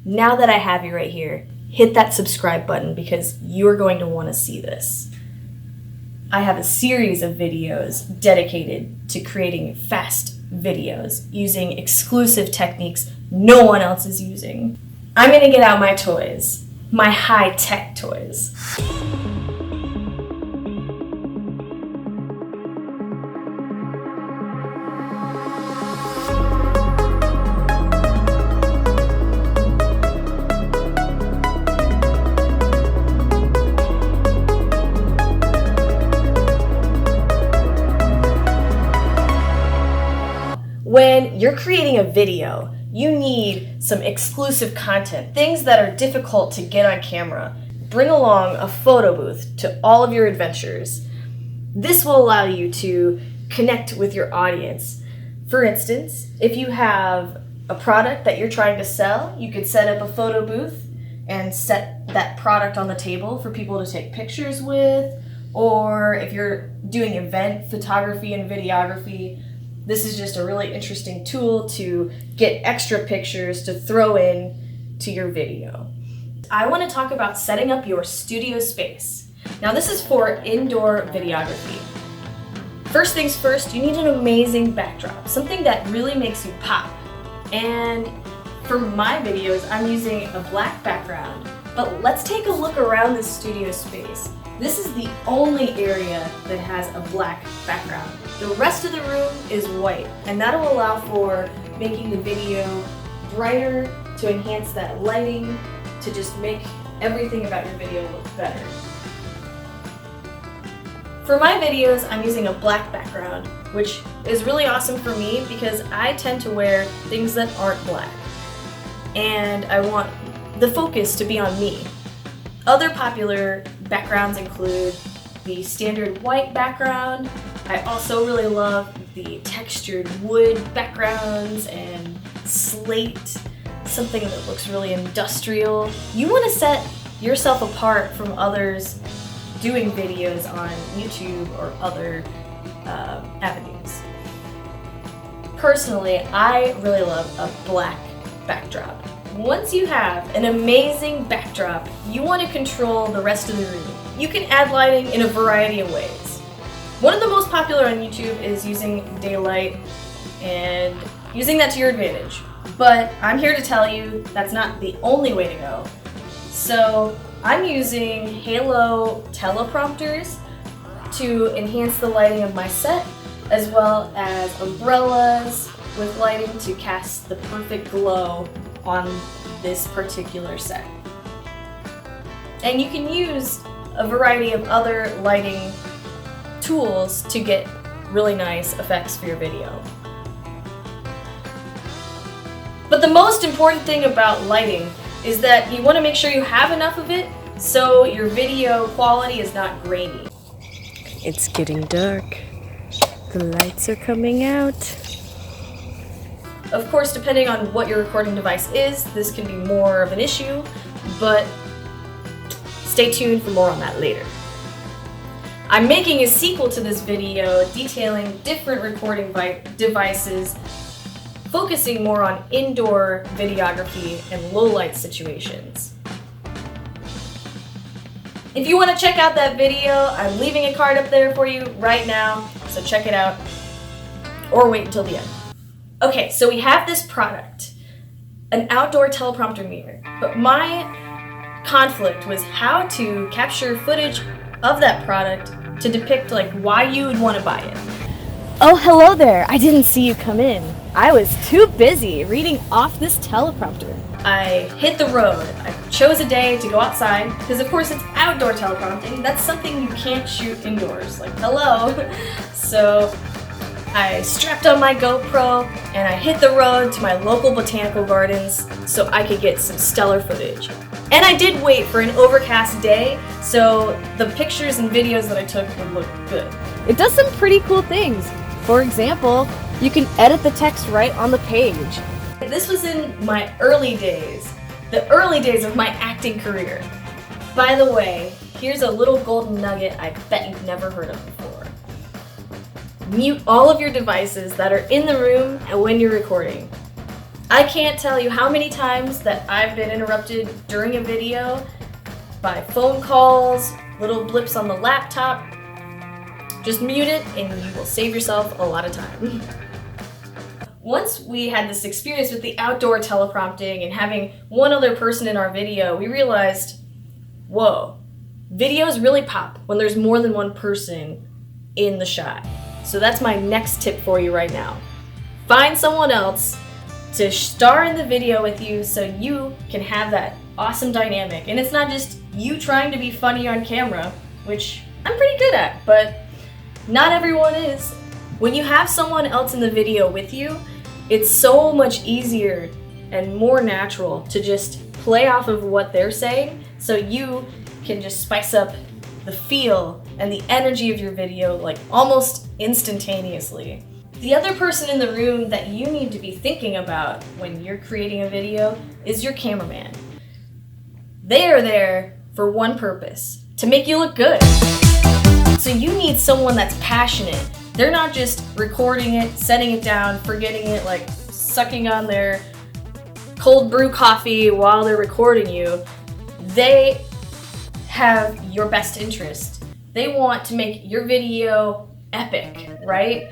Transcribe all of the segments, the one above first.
Now that I have you right here, hit that subscribe button because you're going to want to see this. I have a series of videos dedicated to creating fast videos using exclusive techniques no one else is using. I'm going to get out my toys, my high-tech toys. When you're creating a video, you need some exclusive content, things that are difficult to get on camera. Bring along a photo booth to all of your adventures. This will allow you to connect with your audience. For instance, if you have a product that you're trying to sell, you could set up a photo booth and set that product on the table for people to take pictures with. Or if you're doing event photography and videography, this is just a really interesting tool to get extra pictures to throw in to your video. I want to talk about setting up your studio space. Now this is for indoor videography. First things first, you need an amazing backdrop, something that really makes you pop. And for my videos, I'm using a black background. But let's take a look around this studio space. This is the only area that has a black background. The rest of the room is white, and that'll allow for making the video brighter, to enhance that lighting, to just make everything about your video look better. For my videos, I'm using a black background, which is really awesome for me because I tend to wear things that aren't black. And I want the focus to be on me. Other popular backgrounds include the standard white background. I also really love the textured wood backgrounds and slate, something that looks really industrial. You want to set yourself apart from others doing videos on YouTube or other avenues. Personally, I really love a black backdrop. Once you have an amazing backdrop, you want to control the rest of the room. You can add lighting in a variety of ways. One of the most popular on YouTube is using daylight and using that to your advantage. But I'm here to tell you that's not the only way to go. So I'm using halo teleprompters to enhance the lighting of my set, as well as umbrellas with lighting to cast the perfect glow on this particular set. And you can use a variety of other lighting tools to get really nice effects for your video. But the most important thing about lighting is that you want to make sure you have enough of it so your video quality is not grainy. It's getting dark. The lights are coming out. Of course, depending on what your recording device is, this can be more of an issue, but stay tuned for more on that later. I'm making a sequel to this video detailing different recording devices, focusing more on indoor videography and low light situations. If you want to check out that video, I'm leaving a card up there for you right now, so check it out, or wait until the end. Okay, so we have this product, an outdoor teleprompter mirror, but my conflict was how to capture footage of that product to depict why you would want to buy it. Oh, hello there. I didn't see you come in. I was too busy reading off this teleprompter. I hit the road. I chose a day to go outside because of course it's outdoor teleprompting. That's something you can't shoot indoors. Hello. So I strapped on my GoPro and I hit the road to my local botanical gardens so I could get some stellar footage. And I did wait for an overcast day so the pictures and videos that I took would look good. It does some pretty cool things. For example, you can edit the text right on the page. This was in my early days, the early days of my acting career. By the way, here's a little golden nugget I bet you've never heard of before. Mute all of your devices that are in the room and when you're recording. I can't tell you how many times that I've been interrupted during a video by phone calls, little blips on the laptop. Just mute it and you will save yourself a lot of time. Once we had this experience with the outdoor teleprompting and having one other person in our video, we realized, whoa, videos really pop when there's more than one person in the shot. So that's my next tip for you right now. Find someone else to star in the video with you so you can have that awesome dynamic. And it's not just you trying to be funny on camera, which I'm pretty good at, but not everyone is. When you have someone else in the video with you, it's so much easier and more natural to just play off of what they're saying, so you can just spice up the feel and the energy of your video like almost instantaneously. The other person in the room that you need to be thinking about when you're creating a video is your cameraman. They are there for one purpose, to make you look good. So you need someone that's passionate. They're not just recording it, setting it down, forgetting it, like sucking on their cold brew coffee while they're recording you. They have your best interest. They want to make your video epic, right?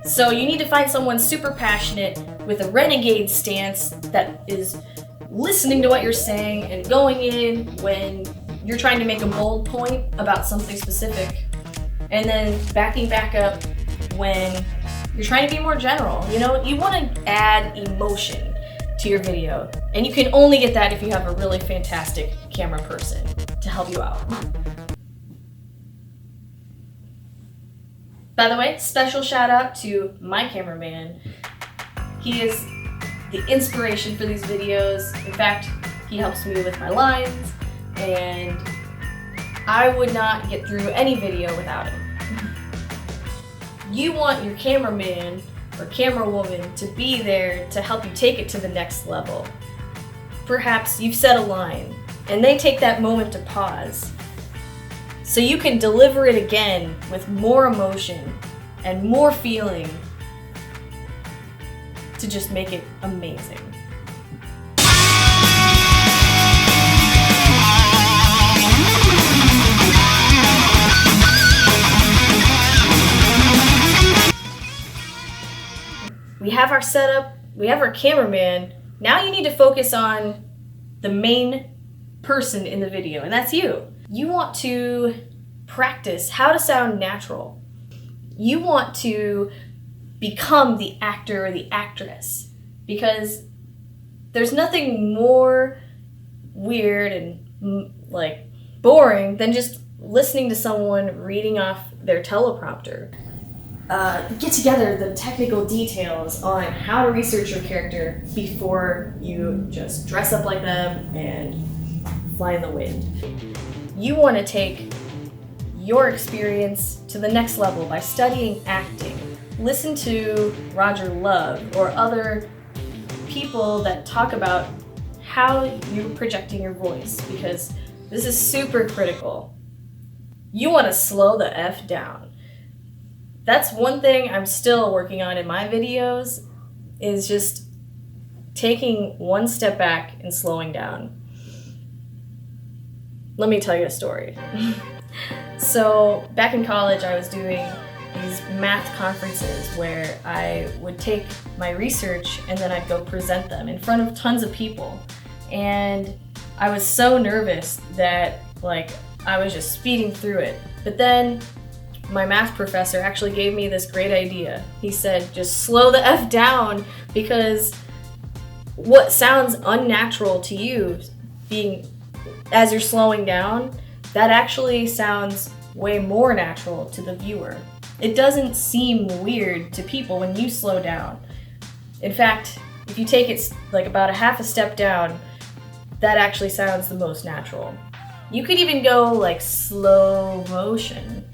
So you need to find someone super passionate with a renegade stance that is listening to what you're saying and going in when you're trying to make a bold point about something specific, and then backing back up when you're trying to be more general. You know, you want to add emotion to your video, and you can only get that if you have a really fantastic camera person to help you out. By the way, special shout out to my cameraman. He is the inspiration for these videos. In fact, he helps me with my lines, and I would not get through any video without him. You want your cameraman or camerawoman to be there to help you take it to the next level. Perhaps you've said a line, and they take that moment to pause, so you can deliver it again with more emotion and more feeling to just make it amazing. We have our setup, we have our cameraman. Now you need to focus on the main person in the video, and that's you. You want to practice how to sound natural. You want to become the actor or the actress, because there's nothing more weird and like boring than just listening to someone reading off their teleprompter. Get together the technical details on how to research your character before you just dress up like them and fly in the wind. You want to take your experience to the next level by studying acting. Listen to Roger Love or other people that talk about how you're projecting your voice, because this is super critical. You want to slow the F down. That's one thing I'm still working on in my videos, is just taking one step back and slowing down. Let me tell you a story. So back in college, I was doing these math conferences where I would take my research and then I'd go present them in front of tons of people. And I was so nervous that I was just speeding through it. But then my math professor actually gave me this great idea. He said, just slow the F down, because what sounds unnatural to you as you're slowing down, that actually sounds way more natural to the viewer. It doesn't seem weird to people when you slow down. In fact, if you take it about a half a step down, that actually sounds the most natural. You could even go slow motion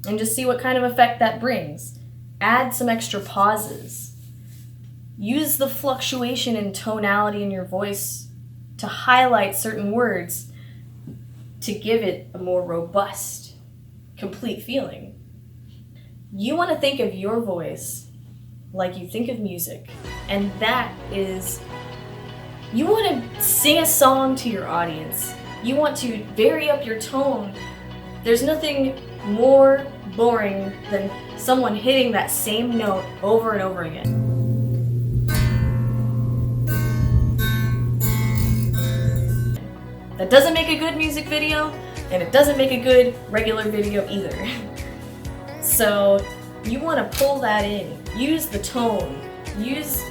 and just see what kind of effect that brings. Add some extra pauses. Use the fluctuation in tonality in your voice to highlight certain words to give it a more robust, complete feeling. You want to think of your voice like you think of music. And that is, you want to sing a song to your audience. You want to vary up your tone. There's nothing more boring than someone hitting that same note over and over again. That doesn't make a good music video, and it doesn't make a good regular video either. So you want to pull that in, use the tone, use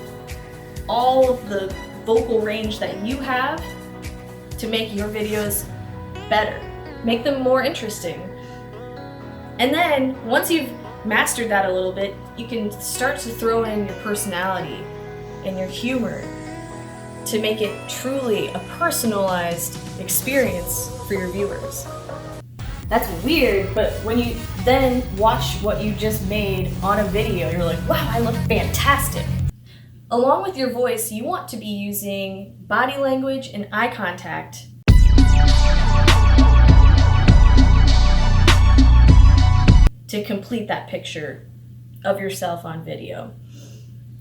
all of the vocal range that you have to make your videos better, make them more interesting. And then once you've mastered that a little bit, you can start to throw in your personality and your humor to make it truly a personalized experience for your viewers. That's weird, but when you then watch what you just made on a video, you're like, wow, I look fantastic. Along with your voice, you want to be using body language and eye contact to complete that picture of yourself on video.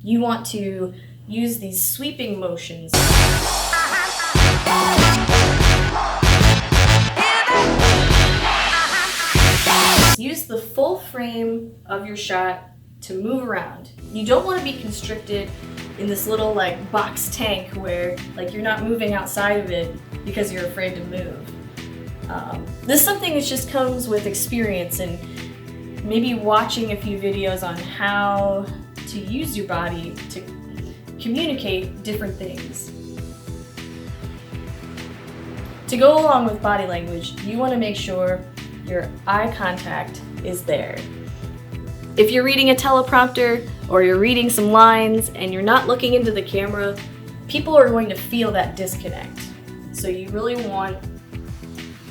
You want to use these sweeping motions. Use the full frame of your shot to move around. You don't want to be constricted in this little like box tank where like you're not moving outside of it because you're afraid to move. This is something that just comes with experience and maybe watching a few videos on how to use your body to communicate different things. To go along with body language, you want to make sure your eye contact is there. If you're reading a teleprompter or you're reading some lines and you're not looking into the camera, people are going to feel that disconnect. So you really want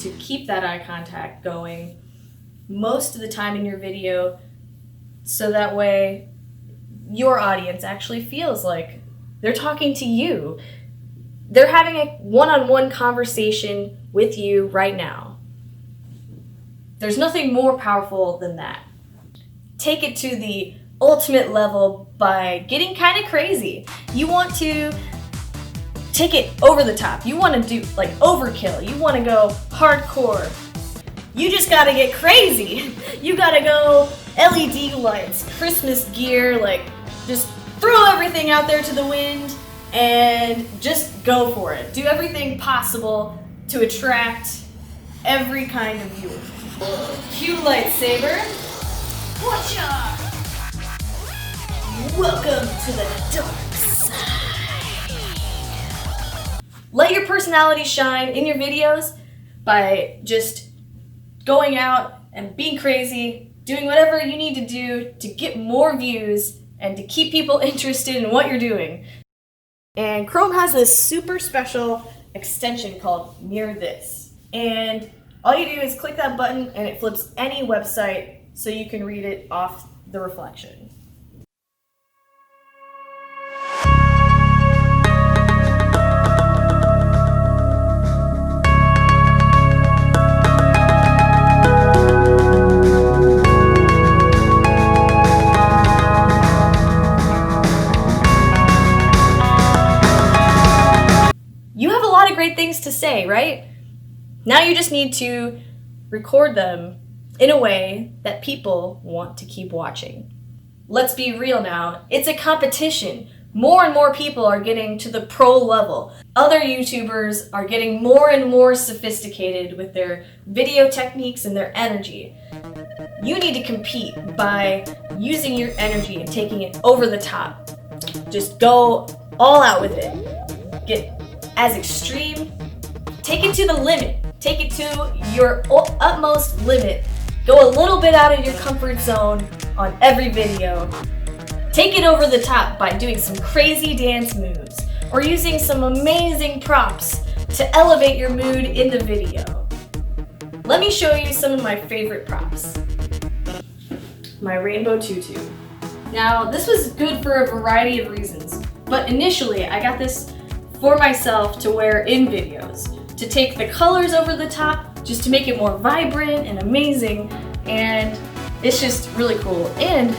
to keep that eye contact going most of the time in your video, so that way your audience actually feels like they're talking to you. They're having a one-on-one conversation with you right now. There's nothing more powerful than that. Take it to the ultimate level by getting kind of crazy. You want to take it over the top. You want to do like overkill. You want to go hardcore. You just gotta get crazy. You gotta go LED lights, Christmas gear, like just throw everything out there to the wind and just go for it. Do everything possible to attract every kind of viewer. Cue lightsaber. Whatcha? Welcome to the dark side. Let your personality shine in your videos by just going out and being crazy, doing whatever you need to do to get more views and to keep people interested in what you're doing. And Chrome has this super special extension called Mirror This. And all you do is click that button and it flips any website so you can read it off the reflection. You have a lot of great things to say, right? Now you just need to record them in a way that people want to keep watching. Let's be real now, it's a competition. More and more people are getting to the pro level. Other YouTubers are getting more and more sophisticated with their video techniques and their energy. You need to compete by using your energy and taking it over the top. Just go all out with it. Get as extreme. Take it to the limit. Take it to your utmost limit. Go a little bit out of your comfort zone on every video. Take it over the top by doing some crazy dance moves or using some amazing props to elevate your mood in the video. Let me show you some of my favorite props. My rainbow tutu. Now, this was good for a variety of reasons, but initially I got this for myself to wear in videos, to take the colors over the top, just to make it more vibrant and amazing, and it's just really cool, and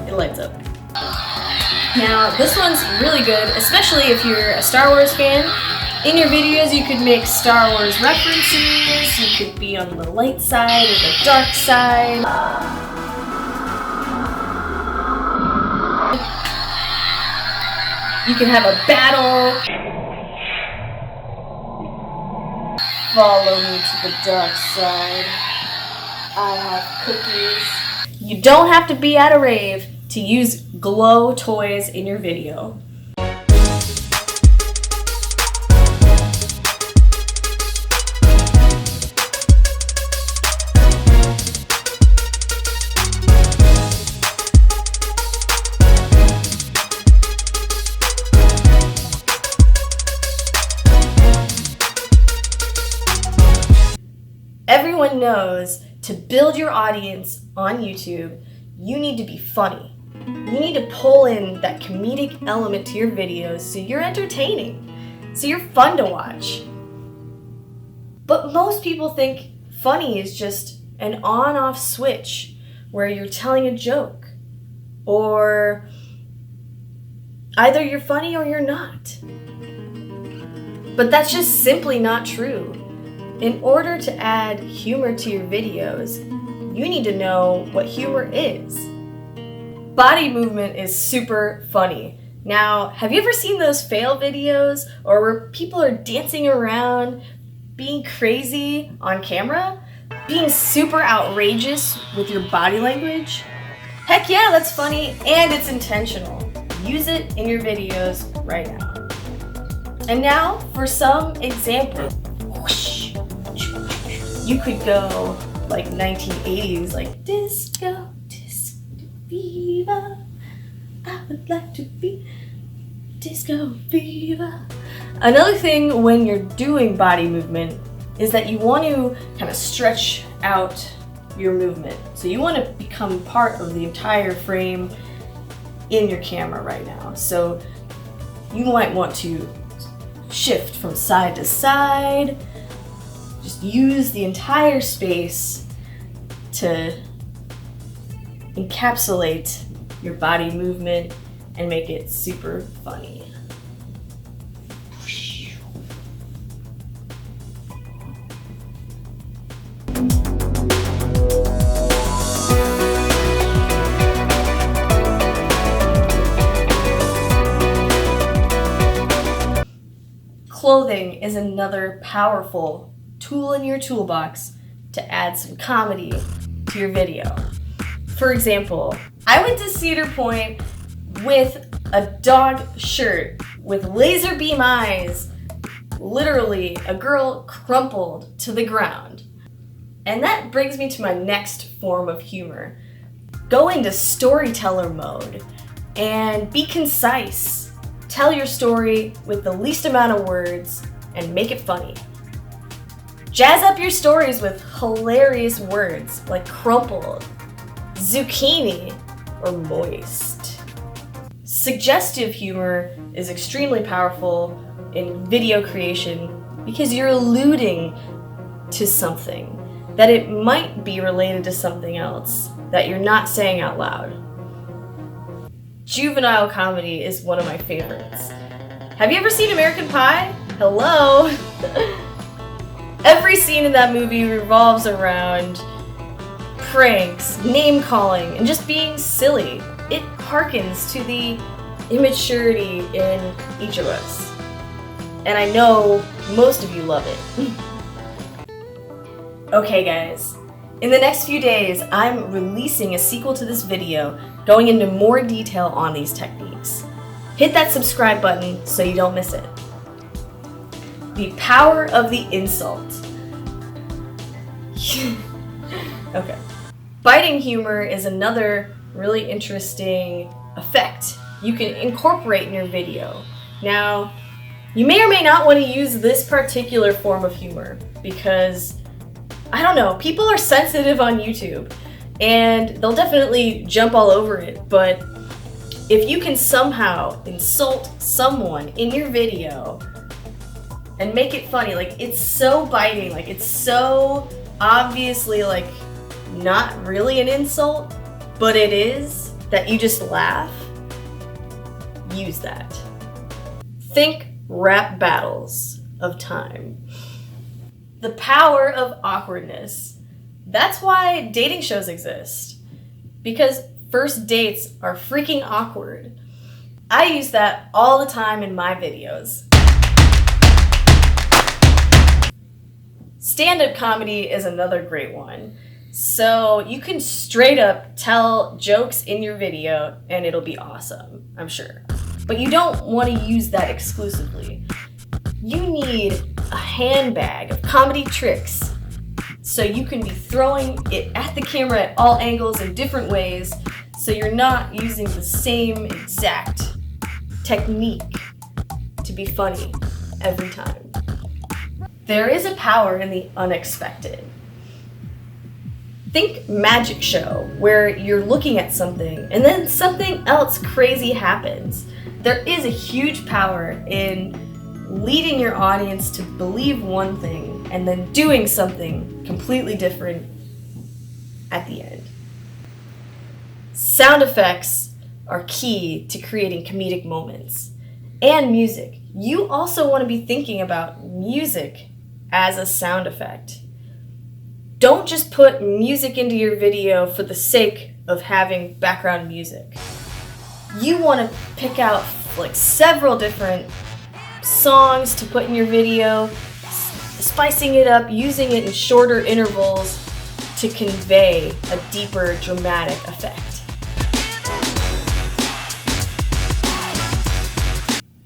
it lights up. Now, this one's really good, especially if you're a Star Wars fan. In your videos, you could make Star Wars references, you could be on the light side or the dark side. You can have a battle. Follow me to the dark side. I have cookies. You don't have to be at a rave to use glow toys in your video. Everyone knows to build your audience on YouTube, you need to be funny. You need to pull in that comedic element to your videos so you're entertaining, so you're fun to watch. But most people think funny is just an on-off switch where you're telling a joke, or either you're funny or you're not. But that's just simply not true. In order to add humor to your videos, you need to know what humor is. Body movement is super funny. Now, have you ever seen those fail videos or where people are dancing around, being crazy on camera, being super outrageous with your body language? Heck yeah, that's funny and it's intentional. Use it in your videos right now. And now for some examples. You could go like 1980s, like disco, disco fever. I would like to be disco fever. Another thing when you're doing body movement is that you want to kind of stretch out your movement. So you want to become part of the entire frame in your camera right now. So you might want to shift from side to side. Just use the entire space to encapsulate your body movement and make it super funny. Clothing is another powerful tool in your toolbox to add some comedy to your video. For example, I went to Cedar Point with a dog shirt with laser beam eyes. Literally, a girl crumpled to the ground. And that brings me to my next form of humor. Go into storyteller mode and be concise. Tell your story with the least amount of words and make it funny. Jazz up your stories with hilarious words like crumpled, zucchini, or moist. Suggestive humor is extremely powerful in video creation because you're alluding to something, that it might be related to something else that you're not saying out loud. Juvenile comedy is one of my favorites. Have you ever seen American Pie? Hello! Every scene in that movie revolves around pranks, name-calling, and just being silly. It harkens to the immaturity in each of us. And I know most of you love it. Okay guys, in the next few days, I'm releasing a sequel to this video going into more detail on these techniques. Hit that subscribe button so you don't miss it. The power of the insult. Okay. Biting humor is another really interesting effect you can incorporate in your video. Now, you may or may not want to use this particular form of humor because, I don't know, people are sensitive on YouTube and they'll definitely jump all over it, but if you can somehow insult someone in your video and make it funny, like it's so biting, like it's so obviously like not really an insult, but it is, that you just laugh, use that. Think rap battles of time. The power of awkwardness. That's why dating shows exist. Because first dates are freaking awkward. I use that all the time in my videos. Stand-up comedy is another great one. So you can straight up tell jokes in your video and it'll be awesome, I'm sure. But you don't want to use that exclusively. You need a handbag of comedy tricks so you can be throwing it at the camera at all angles in different ways so you're not using the same exact technique to be funny every time. There is a power in the unexpected. Think magic show, where you're looking at something and then something else crazy happens. There is a huge power in leading your audience to believe one thing and then doing something completely different at the end. Sound effects are key to creating comedic moments. And music. You also want to be thinking about music as a sound effect. Don't just put music into your video for the sake of having background music. You want to pick out like several different songs to put in your video, spicing it up, using it in shorter intervals to convey a deeper dramatic effect.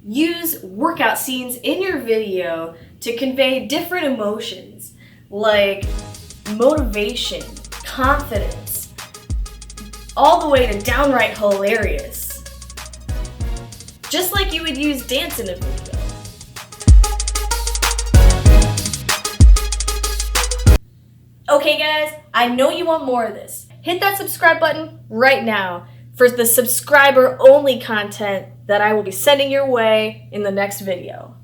Use workout scenes in your video to convey different emotions like motivation, confidence, all the way to downright hilarious. Just like you would use dance in a video. Okay guys, I know you want more of this. Hit that subscribe button right now for the subscriber only content that I will be sending your way in the next video.